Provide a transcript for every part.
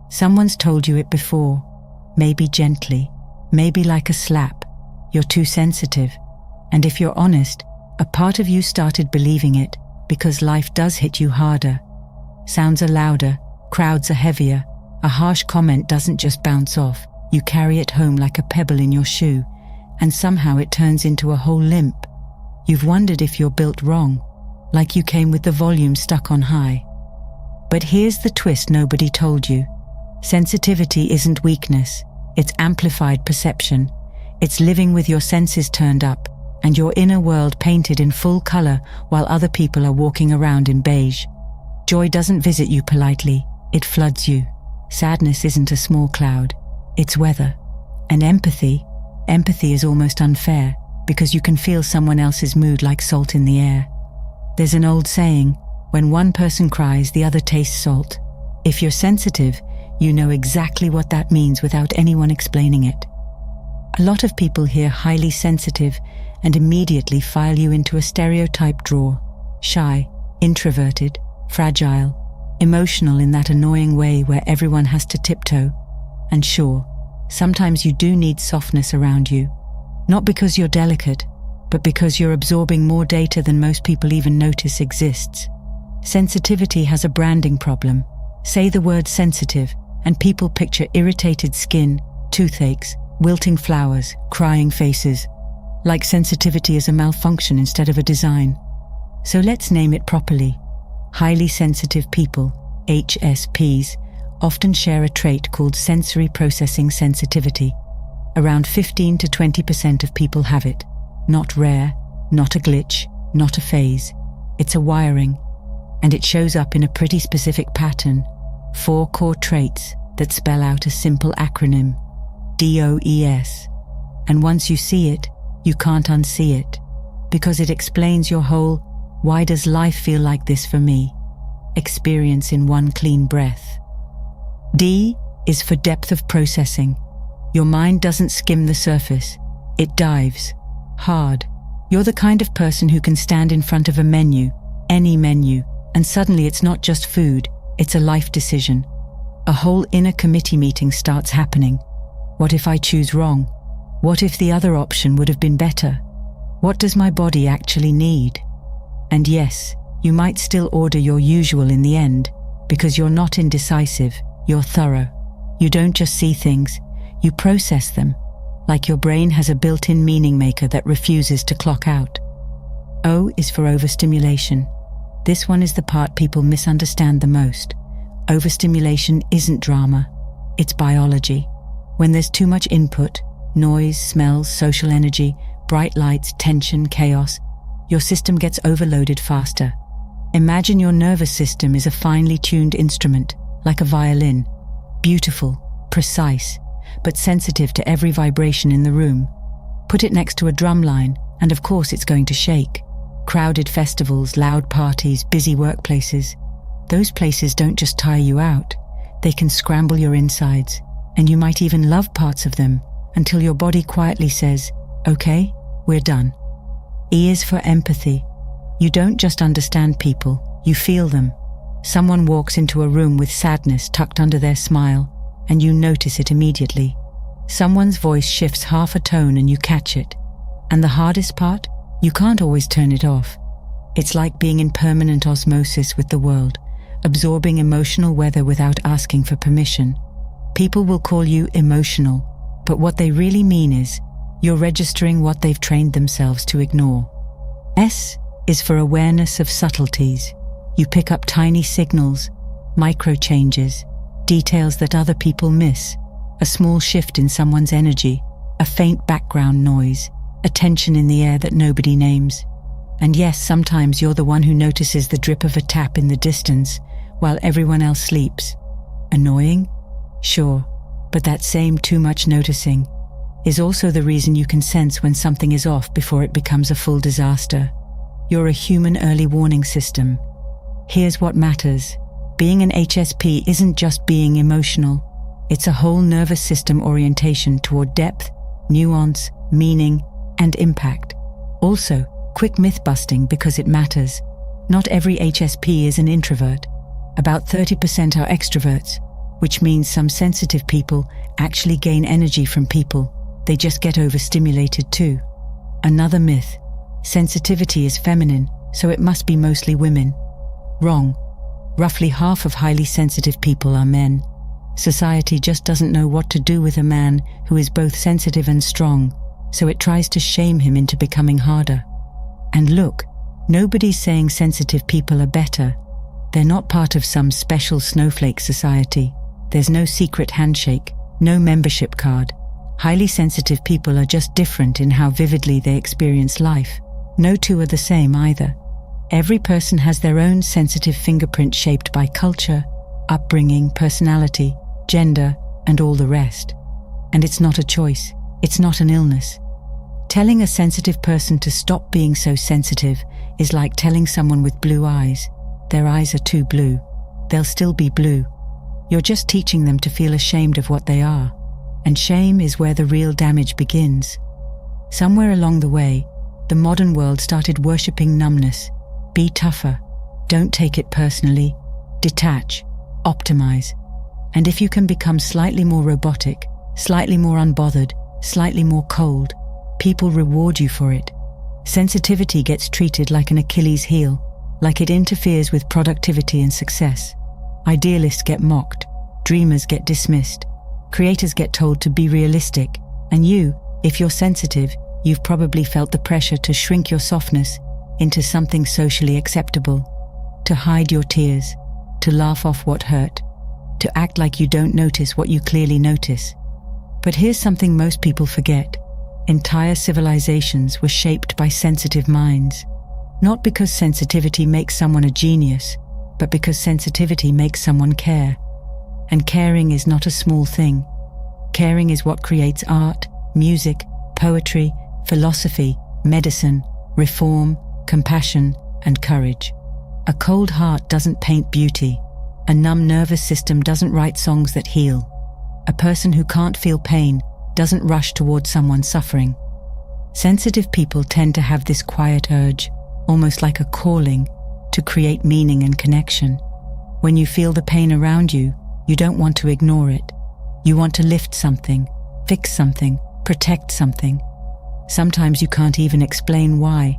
Someone's told you it before, maybe gently, maybe like a slap. You're too sensitive. And if you're honest, a part of you started believing it because life does hit you harder. Sounds are louder, crowds are heavier. A harsh comment doesn't just bounce off. You carry it home like a pebble in your shoe, and somehow it turns into a whole limp. You've wondered if you're built wrong, like you came with the volume stuck on high. But here's the twist nobody told you. Sensitivity isn't weakness, it's amplified perception. It's living with your senses turned up, and your inner world painted in full color while other people are walking around in beige. Joy doesn't visit you politely, it floods you. Sadness isn't a small cloud, it's weather. And empathy is almost unfair, because you can feel someone else's mood like salt in the air. There's an old saying, when one person cries, the other tastes salt. If you're sensitive, you know exactly what that means without anyone explaining it. A lot of people hear highly sensitive and immediately file you into a stereotype drawer. Shy, introverted, fragile, emotional in that annoying way where everyone has to tiptoe. And sure, sometimes you do need softness around you. Not because you're delicate, but because you're absorbing more data than most people even notice exists. Sensitivity has a branding problem. Say the word sensitive, and people picture irritated skin, toothaches, wilting flowers, crying faces. Like sensitivity is a malfunction instead of a design. So let's name it properly. Highly sensitive people, HSPs, often share a trait called sensory processing sensitivity. Around 15 to 20% of people have it. Not rare, not a glitch, not a phase. It's a wiring, and it shows up in a pretty specific pattern. 4 core traits that spell out a simple acronym, DOES. And once you see it, you can't unsee it, because it explains your whole "why does life feel like this for me?" experience in one clean breath. D is for depth of processing. Your mind doesn't skim the surface, it dives hard. You're the kind of person who can stand in front of a menu, any menu, and suddenly it's not just food, it's a life decision. A whole inner committee meeting starts happening. What if I choose wrong? What if the other option would have been better? What does my body actually need? And yes, you might still order your usual in the end, because you're not indecisive, you're thorough. You don't just see things, you process them, like your brain has a built-in meaning maker that refuses to clock out. O is for overstimulation. This one is the part people misunderstand the most. Overstimulation isn't drama, it's biology. When there's too much input, noise, smells, social energy, bright lights, tension, chaos, your system gets overloaded faster. Imagine your nervous system is a finely tuned instrument, like a violin. Beautiful, precise, but sensitive to every vibration in the room. Put it next to a drum line, and of course it's going to shake. Crowded festivals, loud parties, busy workplaces. Those places don't just tire you out, they can scramble your insides, and you might even love parts of them, until your body quietly says, "Okay, we're done." E is for empathy. You don't just understand people, you feel them. Someone walks into a room with sadness tucked under their smile, and you notice it immediately. Someone's voice shifts half a tone and you catch it. And the hardest part? You can't always turn it off. It's like being in permanent osmosis with the world, absorbing emotional weather without asking for permission. People will call you emotional, but what they really mean is, you're registering what they've trained themselves to ignore. S is for awareness of subtleties. You pick up tiny signals, micro changes, details that other people miss, a small shift in someone's energy, a faint background noise, a tension in the air that nobody names. And yes, sometimes you're the one who notices the drip of a tap in the distance while everyone else sleeps. Annoying? Sure, but that same too much noticing is also the reason you can sense when something is off before it becomes a full disaster. You're a human early warning system. Here's what matters. Being an HSP isn't just being emotional. It's a whole nervous system orientation toward depth, nuance, meaning, and impact. Also, quick myth busting because it matters. Not every HSP is an introvert. About 30% are extroverts. which means some sensitive people actually gain energy from people, they just get overstimulated too. Another myth: sensitivity is feminine, so it must be mostly women. Wrong. Roughly half of highly sensitive people are men. Society just doesn't know what to do with a man who is both sensitive and strong, so it tries to shame him into becoming harder. And look, nobody's saying sensitive people are better. They're not part of some special snowflake society. There's no secret handshake, no membership card. Highly sensitive people are just different in how vividly they experience life. No two are the same either. Every person has their own sensitive fingerprint shaped by culture, upbringing, personality, gender, and all the rest. And it's not a choice. It's not an illness. Telling a sensitive person to stop being so sensitive is like telling someone with blue eyes, their eyes are too blue. They'll still be blue. You're just teaching them to feel ashamed of what they are. And shame is where the real damage begins. Somewhere along the way, the modern world started worshipping numbness. Be tougher. Don't take it personally. Detach. Optimize. And if you can become slightly more robotic, slightly more unbothered, slightly more cold, people reward you for it. Sensitivity gets treated like an Achilles heel, like it interferes with productivity and success. Idealists get mocked, dreamers get dismissed, creators get told to be realistic, and you, if you're sensitive, you've probably felt the pressure to shrink your softness into something socially acceptable, to hide your tears, to laugh off what hurt, to act like you don't notice what you clearly notice. But here's something most people forget. Entire civilizations were shaped by sensitive minds. Not because sensitivity makes someone a genius, but because sensitivity makes someone care. And caring is not a small thing. Caring is what creates art, music, poetry, philosophy, medicine, reform, compassion, and courage. A cold heart doesn't paint beauty. A numb nervous system doesn't write songs that heal. A person who can't feel pain doesn't rush towards someone suffering. Sensitive people tend to have this quiet urge, almost like a calling, to create meaning and connection. When you feel the pain around you, you don't want to ignore it. You want to lift something, fix something, protect something. Sometimes you can't even explain why.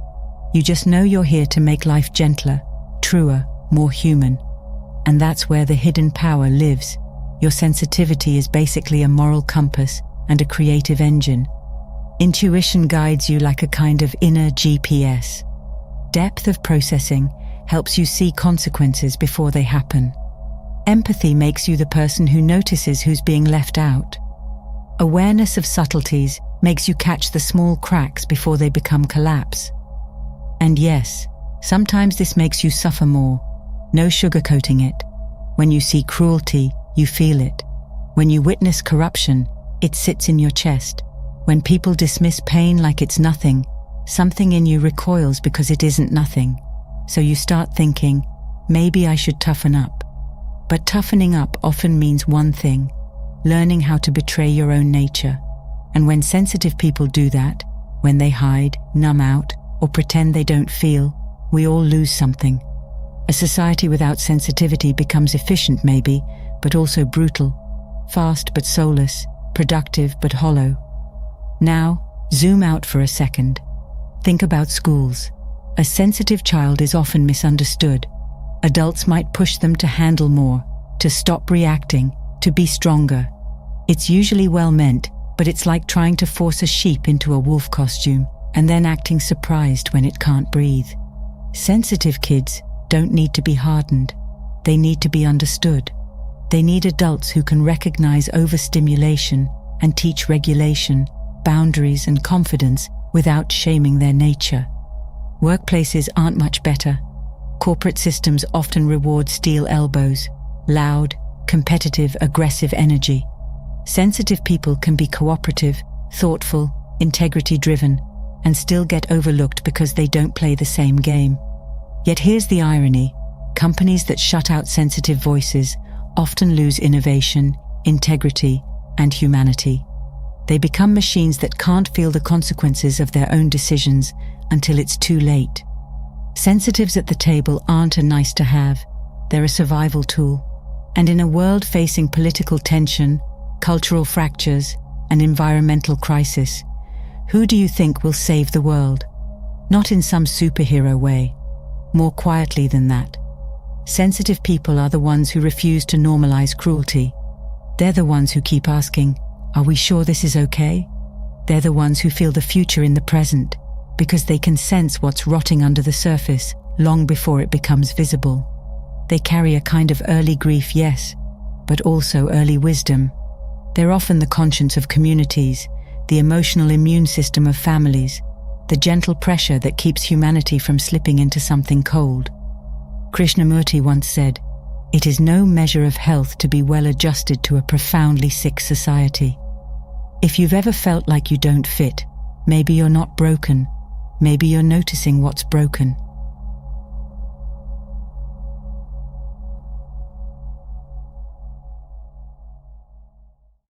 You just know you're here to make life gentler, truer, more human. And that's where the hidden power lives. Your sensitivity is basically a moral compass and a creative engine. Intuition guides you like a kind of inner GPS. Depth of processing helps you see consequences before they happen. Empathy makes you the person who notices who's being left out. Awareness of subtleties makes you catch the small cracks before they become collapse. And yes, sometimes this makes you suffer more. No sugarcoating it. When you see cruelty, you feel it. When you witness corruption, it sits in your chest. When people dismiss pain like it's nothing, something in you recoils because it isn't nothing. So you start thinking, maybe I should toughen up. But toughening up often means one thing: learning how to betray your own nature. And when sensitive people do that, when they hide, numb out, or pretend they don't feel, we all lose something. A society without sensitivity becomes efficient maybe, but also brutal, fast but soulless, productive but hollow. Now, zoom out for a second. Think about schools. A sensitive child is often misunderstood. Adults might push them to handle more, to stop reacting, to be stronger. It's usually well meant, but it's like trying to force a sheep into a wolf costume and then acting surprised when it can't breathe. Sensitive kids don't need to be hardened. They need to be understood. They need adults who can recognize overstimulation and teach regulation, boundaries, and confidence without shaming their nature. Workplaces aren't much better. Corporate systems often reward steel elbows, loud, competitive, aggressive energy. Sensitive people can be cooperative, thoughtful, integrity-driven, and still get overlooked because they don't play the same game. Yet here's the irony: companies that shut out sensitive voices often lose innovation, integrity, and humanity. They become machines that can't feel the consequences of their own decisions until it's too late. Sensitives at the table aren't a nice to have, they're a survival tool. And in a world facing political tension, cultural fractures, and environmental crisis, who do you think will save the world? Not in some superhero way, more quietly than that. Sensitive people are the ones who refuse to normalize cruelty. They're the ones who keep asking, "Are we sure this is okay?" They're the ones who feel the future in the present, because they can sense what's rotting under the surface long before it becomes visible. They carry a kind of early grief, yes, but also early wisdom. They're often the conscience of communities, the emotional immune system of families, the gentle pressure that keeps humanity from slipping into something cold. Krishnamurti once said, "It is no measure of health to be well adjusted to a profoundly sick society." If you've ever felt like you don't fit, maybe you're not broken, maybe you're noticing what's broken.